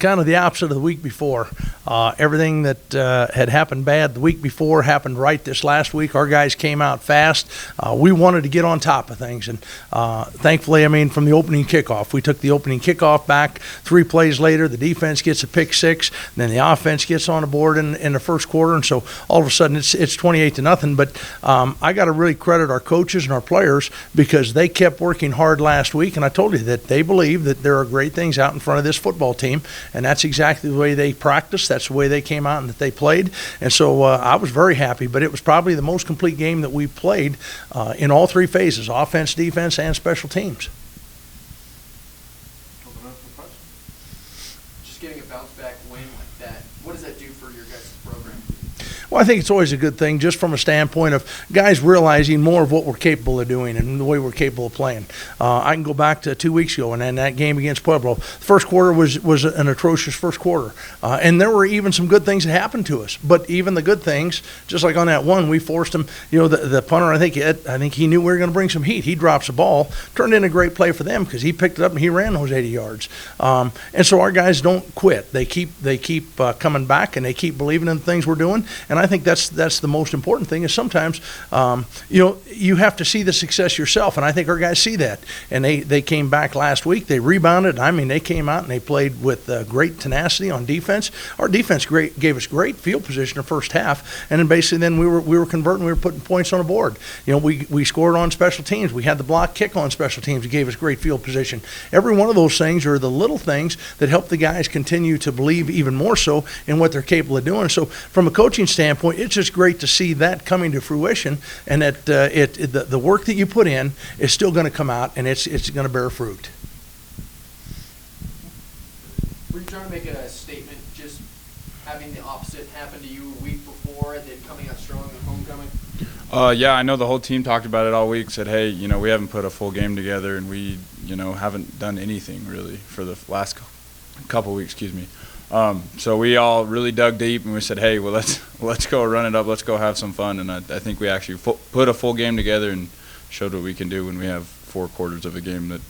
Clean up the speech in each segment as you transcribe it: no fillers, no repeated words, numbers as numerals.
kind of the opposite of the week before. Everything that had happened bad the week before happened right this last week. Our guys came out fast. We wanted to get on top of things, and thankfully, from the opening kickoff, we took the opening kickoff back. 3 plays later, the defense gets a pick six, and then the offense gets on the board in the first quarter, and so all of a sudden it's 28-0. But I got to really credit our coaches and our players because they kept working hard last week, and I told you that they believe that there are great things out in front of this football team, and that's exactly the way they practiced. That's the way they came out and that they played, and so I was very happy. But it was probably the most complete game that we played in all 3 phases: offense, defense, and special teams. Just getting a bounce back win like that, what does that do for your guys' program? Well, I think it's always a good thing just from a standpoint of guys realizing more of what we're capable of doing and the way we're capable of playing. I can go back to 2 weeks ago and then that game against Pueblo. The first quarter was an atrocious first quarter. And there were even some good things that happened to us. But even the good things, just like on that one, we forced them. The punter, I think he knew we were going to bring some heat. He drops the ball, turned in a great play for them because he picked it up and he ran those 80 yards. And so our guys don't quit. They keep coming back and they keep believing in the things we're doing. And I think that's the most important thing is sometimes, you have to see the success yourself, and I think our guys see that. And they came back last week. They rebounded. They came out and they played with great tenacity on defense. Our defense gave us great field position in the first half, and then basically we were converting. We were putting points on the board. We scored on special teams. We had the block kick on special teams. It gave us great field position. Every one of those things are the little things that help the guys continue to believe even more so in what they're capable of doing. So from a coaching standpoint, it's just great to see that coming to fruition, and that the work that you put in is still going to come out, and it's going to bear fruit. Were you trying to make a statement just having the opposite happen to you a week before and then coming out strong in homecoming? Yeah, I know the whole team talked about it all week, said, hey, we haven't put a full game together, and we, haven't done anything really for the last couple weeks, so we all really dug deep, and we said, hey, well, let's go run it up. Let's go have some fun. And I think we actually put a full game together and showed what we can do when we have 4 quarters of a game that,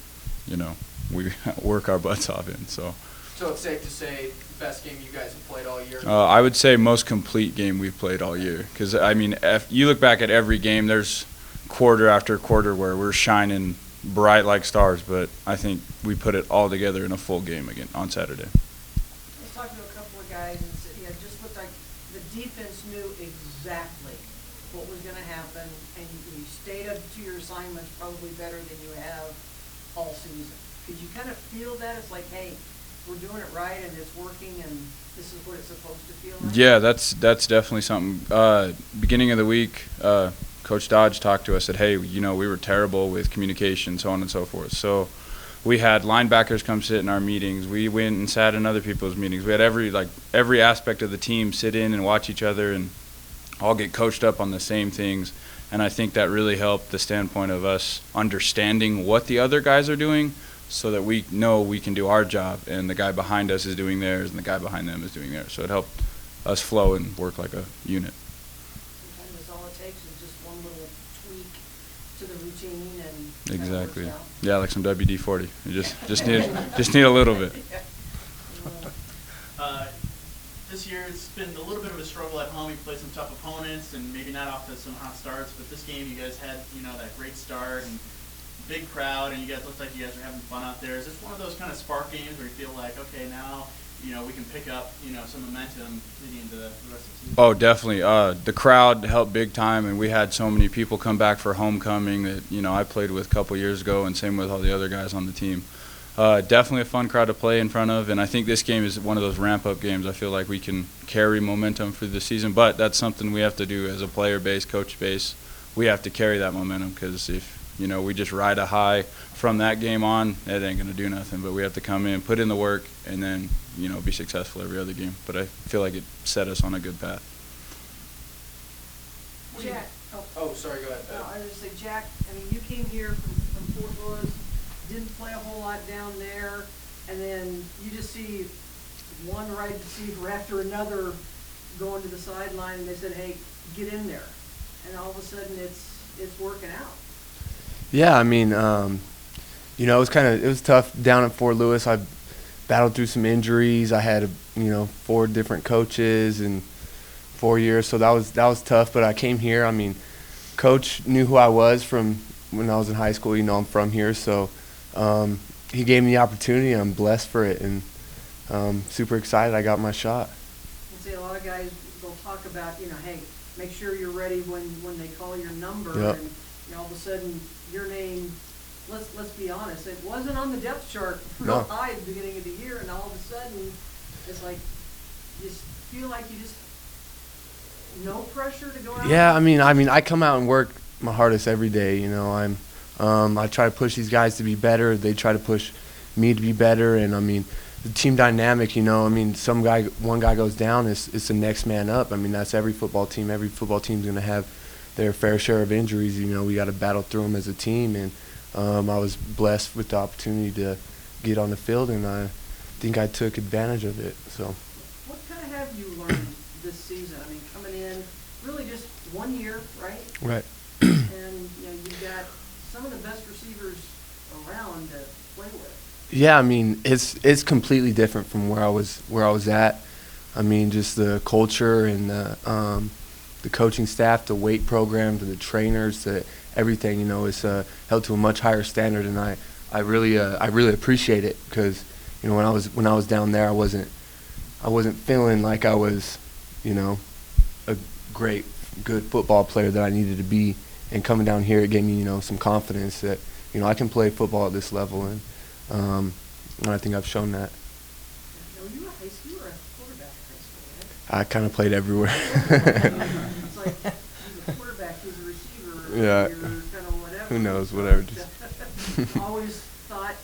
we work our butts off in. So it's safe to say the best game you guys have played all year? I would say most complete game we've played all year. Because, if you look back at every game, there's quarter after quarter where we're shining bright like stars. But I think we put it all together in a full game again on Saturday. Talked to a couple of guys and said, it just looked like the defense knew exactly what was going to happen, and you stayed up to your assignments probably better than you have all season. Could you kind of feel that? It's like, hey, we're doing it right and it's working, and this is what it's supposed to feel like? Yeah, that's definitely something. Beginning of the week, Coach Dodge talked to us, said, hey, we were terrible with communication, so on and so forth. So we had linebackers come sit in our meetings. We went and sat in other people's meetings. We had every aspect of the team sit in and watch each other and all get coached up on the same things. And I think that really helped the standpoint of us understanding what the other guys are doing so that we know we can do our job and the guy behind us is doing theirs and the guy behind them is doing theirs. So it helped us flow and work like a unit. Sometimes all it takes is just one little tweak to the routine and exactly. Yeah, like some WD-40. You just need a little bit. This year it's been a little bit of a struggle at home. You played some tough opponents and maybe not off to some hot starts, but this game you guys had that great start and big crowd, and you guys looked like you guys were having fun out there. Is this one of those kind of spark games where you feel like, okay, now we can pick up some momentum leading into the rest of the season? Oh, definitely. The crowd helped big time, and we had so many people come back for homecoming that I played with a couple years ago, and same with all the other guys on the team. Definitely a fun crowd to play in front of, and I think this game is one of those ramp-up games. I feel like we can carry momentum through the season, but that's something we have to do as a player base, coach base. We have to carry that momentum because if we just ride a high from that game on, it ain't going to do nothing. But we have to come in, put in the work, and then, be successful every other game. But I feel like it set us on a good path. Jack. Oh, sorry, go ahead. No, I was going to say, Jack, you came here from Fort Lewis, didn't play a whole lot down there, and then you just see one wide receiver after another going to the sideline, and they said, hey, get in there. And all of a sudden it's working out. Yeah, it was tough down in Fort Lewis. Back battled through some injuries. I had 4 different coaches in 4 years, so that was tough. But I came here. I mean, Coach knew who I was from when I was in high school. I'm from here, so he gave me the opportunity. I'm blessed for it, and super excited I got my shot. I see a lot of guys, they'll talk about, hey, make sure you're ready when they call your number. Yep. And all of a sudden your name, let's be honest, it wasn't on the depth chart real high at the beginning of the year, and all of a sudden it's like you just feel like you just no pressure to go out. Yeah, I mean I come out and work my hardest every day. I try to push these guys to be better. They try to push me to be better, and I mean the team dynamic. One guy goes down, it's the next man up. I mean that's every football team. Every football team's gonna have their fair share of injuries. We got to battle through them as a team, and I was blessed with the opportunity to get on the field, and I think I took advantage of it. So. What kind of have you learned this season? I mean, coming in really just 1 year, right? Right. And you've got some of the best receivers around to play with. Yeah, I mean it's completely different from where I was at. I mean just the culture and the coaching staff, the weight program, to the trainers, to everything. It's held to a much higher standard, and I really appreciate it because when I was down there, I wasn't feeling like I was a good football player that I needed to be. And coming down here, it gave me some confidence that I can play football at this level, and I think I've shown that. You were a quarterback in high school, right? I kind of played everywhere. It's like he's a quarterback, he's a receiver. Yeah. You're kind of whatever. Who knows? Whatever. Always thought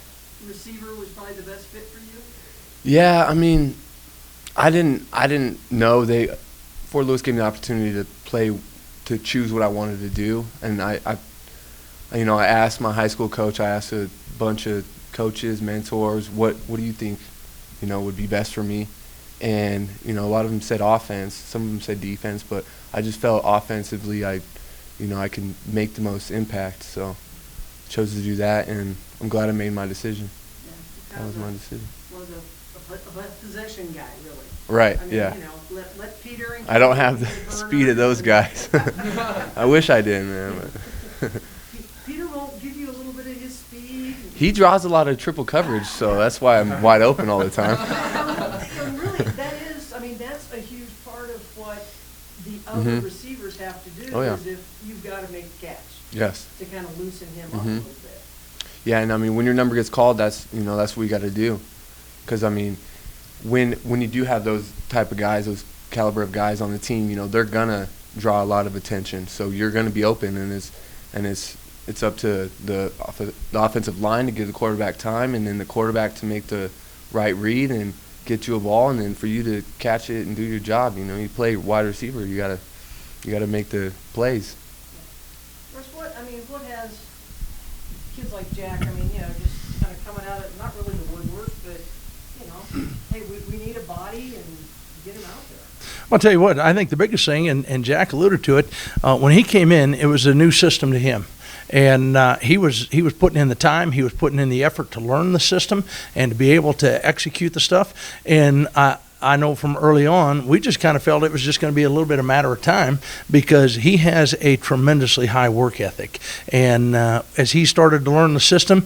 receiver was probably the best fit for you. Yeah, I mean, I didn't know Fort Lewis gave me the opportunity to choose what I wanted to do, and I asked my high school coach, I asked a bunch of coaches, mentors, what do you think, would be best for me? And, a lot of them said offense, some of them said defense, but I just felt offensively I can make the most impact, so chose to do that, and I'm glad I made my decision. Yeah, That was my decision. Was a possession guy, really. Right, I mean, yeah. Let Peter and I don't have the speed of those guys. I wish I did, man. Peter won't give you a little bit of his speed. He draws a lot of triple coverage, so that's why I'm wide open all the time. And really, that's a huge part of what the other receivers have to do. Oh, yeah. Is if you've got to make a catch. Yes. To kind of loosen him up a little bit. Yeah, and when your number gets called, that's what you got to do. Because when you do have those type of guys, those caliber of guys on the team, they're gonna draw a lot of attention. So you're gonna be open, and it's up to the offensive line to give the quarterback time, and then the quarterback to make the right read and get you a ball, and then for you to catch it and do your job. You play wide receiver, you gotta make the plays. Russ, what has kids like Jack? Just kind of coming out of not really the woodwork, but hey, we need a body and get him out there. I'll tell you what, I think the biggest thing, and Jack alluded to it, when he came in, it was a new system to him. And he was putting in the time, he was putting in the effort to learn the system and to be able to execute the stuff. And I know from early on, we just kind of felt it was just going to be a little bit of a matter of time because he has a tremendously high work ethic. And as he started to learn the system,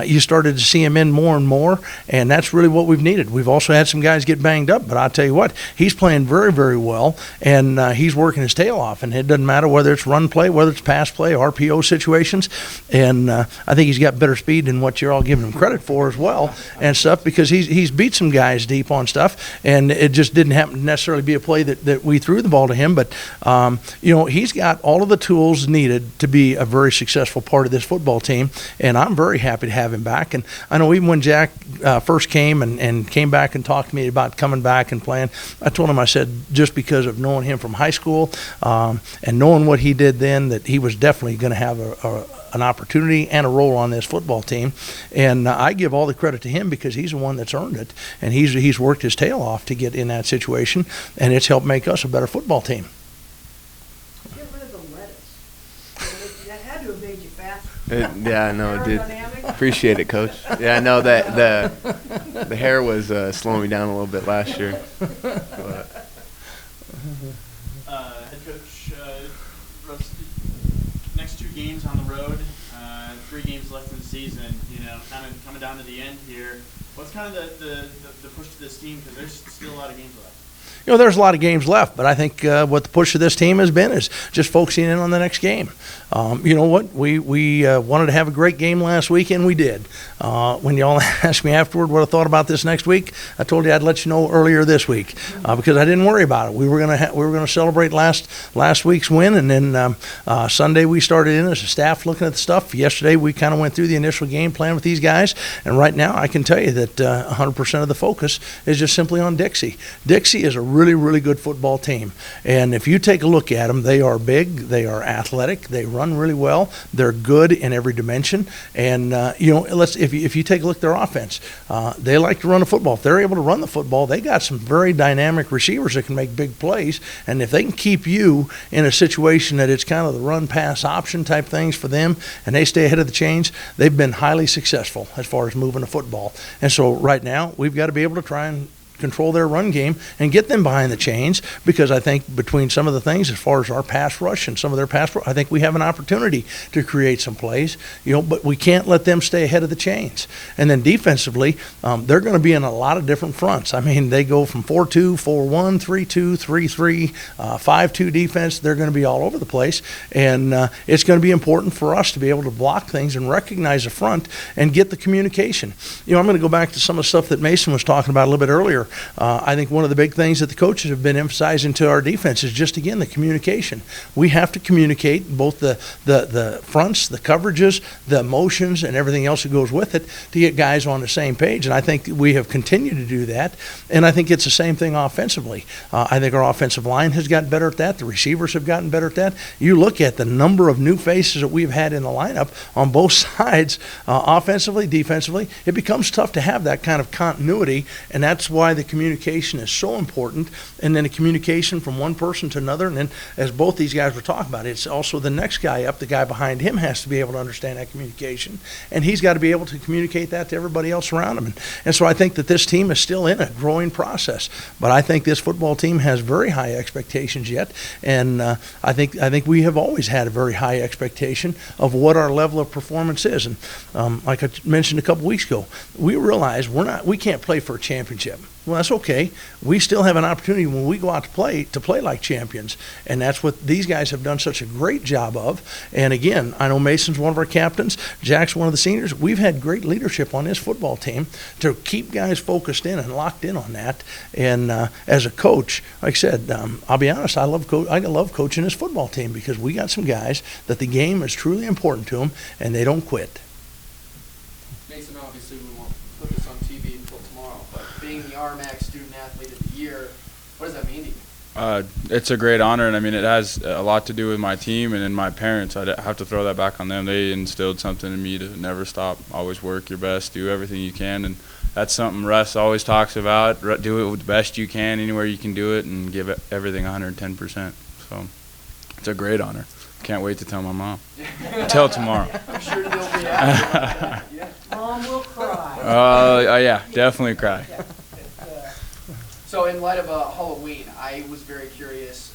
you started to see him in more and more, and that's really what we've needed. We've also had some guys get banged up, but I'll tell you what, he's playing very, very well, and he's working his tail off, and it doesn't matter whether it's run play, whether it's pass play, RPO situations, and I think he's got better speed than what you're all giving him credit for as well and stuff because he's beat some guys deep on stuff. And it just didn't happen to necessarily be a play that we threw the ball to him. But, he's got all of the tools needed to be a very successful part of this football team. And I'm very happy to have him back. And I know even when Jack first came and came back and talked to me about coming back and playing, I told him, I said, just because of knowing him from high school and knowing what he did then, that he was definitely going to have an opportunity and a role on this football team. And I give all the credit to him because he's the one that's earned it. And he's worked his tail off to get in that situation, and it's helped make us a better football team. Get rid of the lettuce. That had to have made you faster. Yeah, I know it did. Aerodynamic. Appreciate it, Coach. Yeah, I know that The hair was slowing me down a little bit last year. But Head coach, Russ, next 2 games on the road, 3 games left in the season, kind of coming down to the end here. What's kind of the push to this team? Because there's still a lot of games left. There's a lot of games left, but I think what the push of this team has been is just focusing in on the next game. You know what? We wanted to have a great game last week, and we did. When y'all asked me afterward what I thought about this next week, I told you I'd let you know earlier this week because I didn't worry about it. We were gonna celebrate last week's win, and then Sunday we started in as a staff looking at the stuff. Yesterday we kind of went through the initial game plan with these guys, and right now I can tell you that 100% of the focus is just simply on Dixie. Dixie is a really, really good football team. And if you take a look at them, they are big, they are athletic, they run really well, they're good in every dimension. And, if you take a look at their offense, they like to run the football. If they're able to run the football, they got some very dynamic receivers that can make big plays. And if they can keep you in a situation that it's kind of the run-pass option type things for them, and they stay ahead of the chains, they've been highly successful as far as moving the football. And so right now, we've got to be able to try and control their run game and get them behind the chains, because I think between some of the things as far as our pass rush and some of their pass rush, I think we have an opportunity to create some plays, but we can't let them stay ahead of the chains. And then defensively, they're going to be in a lot of different fronts. I mean, they go from 4-2, 4-1, 3-2, 3-3, 5-2 defense. They're going to be all over the place, and it's going to be important for us to be able to block things and recognize the front and get the communication. I'm going to go back to some of the stuff that Mason was talking about a little bit earlier. I think one of the big things that the coaches have been emphasizing to our defense is just, again, the communication. We have to communicate both the fronts, the coverages, the motions, and everything else that goes with it to get guys on the same page. And I think we have continued to do that. And I think it's the same thing offensively. I think our offensive line has gotten better at that. The receivers have gotten better at that. You look at the number of new faces that we've had in the lineup on both sides, offensively, defensively. It becomes tough to have that kind of continuity, and that's why the communication is so important, and then the communication from one person to another. And then, as both these guys were talking about, it's also the next guy up, the guy behind him has to be able to understand that communication, and he's got to be able to communicate that to everybody else around him. And so I think that this team is still in a growing process, but I think this football team has very high expectations yet, and I think we have always had a very high expectation of what our level of performance is. And like I mentioned a couple weeks ago, we realize we can't play for a championship. Well, that's okay. We still have an opportunity when we go out to play like champions, and that's what these guys have done such a great job of. And again, I know Mason's one of our captains, Jack's one of the seniors. We've had great leadership on this football team to keep guys focused in and locked in on that. And as a coach, like I said, I'll be honest, I love coaching this football team, because we got some guys that the game is truly important to them, and they don't quit. Mason, obviously we won't put this on TV until tomorrow, but being the RMAC Student Athlete of the Year, what does that mean to you? It's a great honor, and I mean, it has a lot to do with my team and my parents. I have to throw that back on them. They instilled something in me to never stop, always work your best, do everything you can, and that's something Russ always talks about. Do it the best you can, anywhere you can do it, and give it everything 110%. So it's a great honor. Can't wait to tell my mom. Until tomorrow. I'm sure they'll be happy. Yeah. Mom will cry. Yeah, definitely cry. So in light of Halloween, I was very curious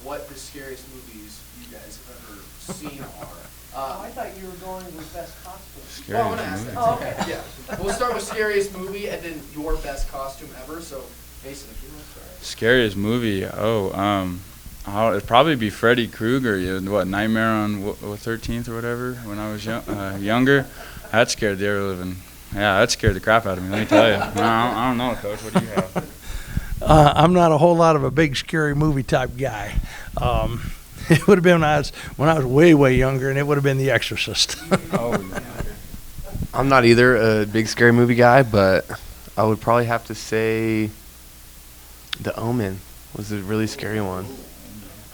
what the scariest movies you guys have ever seen are. I thought you were going with best costume. Well, I want to ask that. Oh, okay. Yeah. We'll start with scariest movie and then your best costume ever. So, Mason, if you want to start. Scariest movie? It'd probably be Freddy Krueger. Nightmare on 13th or whatever, when I was younger. That scared the ever-living. Yeah, that scared the crap out of me, let me tell you. I don't know, Coach. What do you have? I'm not a whole lot of a big scary movie type guy. It would have been when I was way, way younger, and it would have been The Exorcist. I'm not either a big scary movie guy, but I would probably have to say The Omen was a really scary one.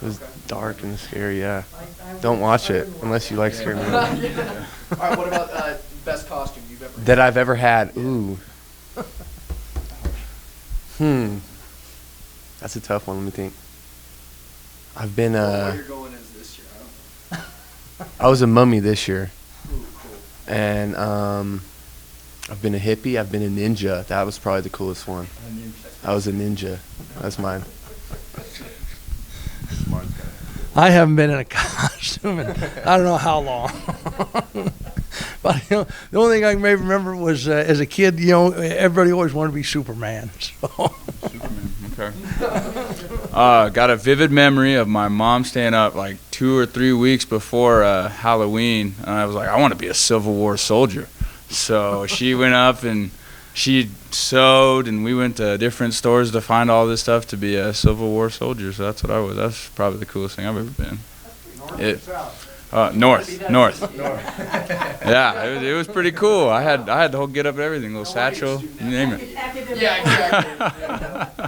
It was dark and scary, yeah. Don't watch it unless you like scary movies. All right, what about best costume you've ever had? That I've ever had. Ooh. That's a tough one. Let me think. I've been what you're going as this year? I don't know. I was a mummy this year. Ooh, cool. And I've been a hippie. I've been a ninja. That was probably the coolest one. I was a ninja. That's mine. I haven't been in a costume in I don't know how long. But the only thing I can maybe remember was as a kid, everybody always wanted to be Superman. So. Superman, okay. Got a vivid memory of my mom staying up like 2 or 3 weeks before Halloween, and I was like, I want to be a Civil War soldier. So she went up and she sewed, and we went to different stores to find all this stuff to be a Civil War soldier. So that's what I was. That's probably the coolest thing I've ever been. North. Yeah, it was pretty cool. I had the whole get up and everything, little satchel, you name it. Yeah, exactly.